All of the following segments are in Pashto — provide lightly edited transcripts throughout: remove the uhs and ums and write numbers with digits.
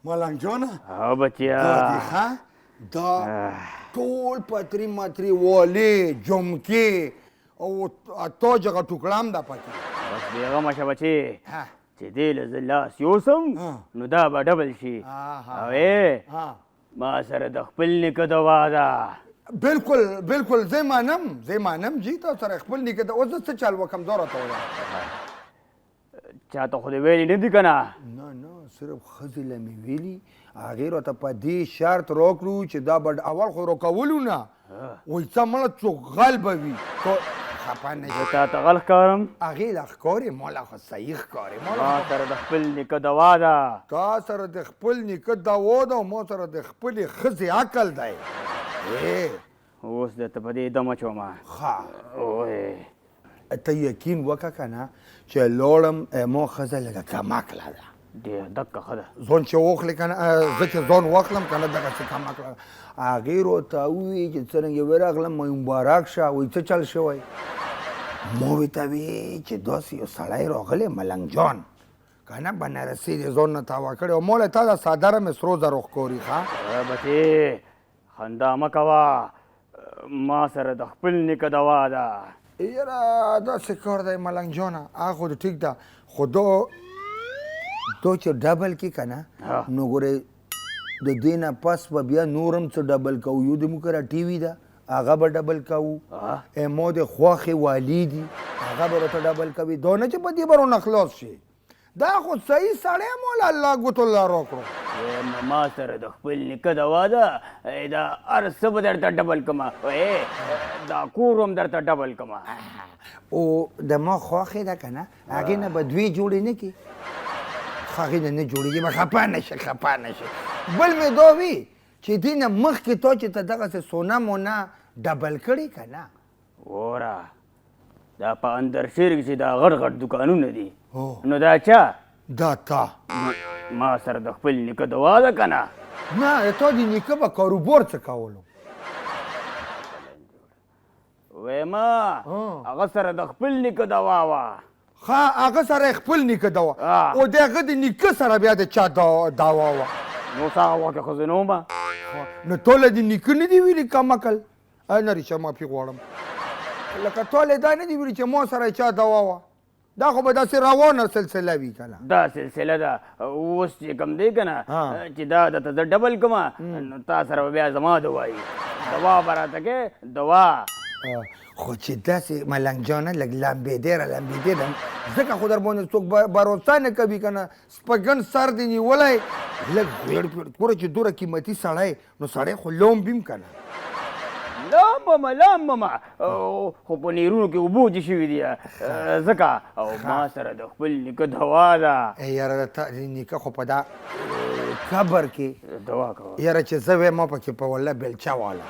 ملنګ جانه او بچیا دا دی ښه دا ټول پتري متري والې جمکې او اته جګه ټوکړه هم ده پکې بس بېغمه شه بچې ها چې دې له زه لاس یوسم نو دا به ډبل شي او ما سره د خپل نیکه دوا ده بالکل بالکل زه مانم جی تا سره خپل نیکه ده اوس زه څه چل وکړم دا راته ووایه چاته خو دې ویلي نه دي که نه نه صرف ښځې له مې ویلي هغې راته په دې شرط راکړو چې دا به اول خو راکولو نه وایي څه مړه څوک غل به وي خفه نه زه تا ته غل ښکارم هغې له ښکارې ما له خو صحیح ښکارې ما سره د خپل نیکه دوا ده تا سره د خپل نیکه دوا ده او ما سره د خپلې ښځې عقل دی اوس درته په دې دمه چومه ښه اوه ته یقین وکړه که نه چې لاړم ما ښځه لږه کمکله ده ډېر دقه ښه ده ځان چې واخلې که نه زه چې ځان واخلم که نه دغسې کمکله ده هغې راته ووایي چې څرنګه ورغلم مبارک شه وایي څه چل شوی ما ورته وی چې داسې یو سړی راغلی ملنګ جان که نه بنارسي دې ځان نه تاوه کړی او ما له تا د صدره مې سرو زرو ښکاري ښه بچې خندا مه کوه ما سره د خپل نیکه دوا ده یاره داسې کار دی ملنګ جانه هغه خو ټیک ده خو دا چې ډبل کې که نه نو ګورې د دې نه پس به بیا نور هم څه ډبل کوو یو د موږ ټي وي ده هغه به ډبل کوو ما د خوښې والي دي هغه به راته ډبل کوي دا نه چې په دې به رانه خلاص شي دا خو صحیح سړی مولا الله ګوت الله راکړو ما سره د خپل نیکه دوا ده دا هر څه به درته ډبل کړمه دا کور هم درته ډبل کړمه او د ما خوښې ده که نه هغې نه به دوی جوړې نه کړي هغې نه نه جوړېږي به خفه نه شي بل مې دا وي چې دې نه مخکې تا چې ته دغسې سونه مونه ډبل کړي که نه وره دا په اندرشیر کې چې دا غټ غټ دوکانونه دي نو دا چا دا تا ما سره د خپل نیکه دوا ده که نه نه تا د نیکه به کاروبار څه کولو ویما هغه سره د خپل نیکه دوا وه ښه هغه سره خپل نیکه دوا او د هغه د نیکه سره بیا د چا دوا وه نو څه هغه وخت ښځې نه ومه نو ټوله د نیکه نه دي ویلي کمکل نه ریشه معافي غواړم لکه ټولې دا نه دي ویلي چې ما سره چا دوا وه دا خو به داسې روانه سلسله وي که نه دا سلسله ده اوس چې کوم دی که نه چې دا درته زه ډبل کړمه نو تا سره به بیا زما دوا وي دوا به راته کې دوا خو چې داسې ملنګ جانه لږ لمبېدې ده ځکه خو در باندې څوک بروسه نه کوي که نه سپګن سر دې نیولی لږ غویړ پیړ ګوره چې دومره قیمتي سړی نو سړی خو لومب هم که نه لامبمه خو په نیرونو کې اوبه وچې شوي دي ځکه او ما سره د خپل نیکه دوا ده یاره د نیکه خو په دا قبر کې دوا کوه یاره چې زه ویم ما پکې په والله بیلچه واله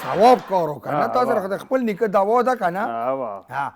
ثواب کار وکړه نه تا سره د خپل نیکه دوا ده که نه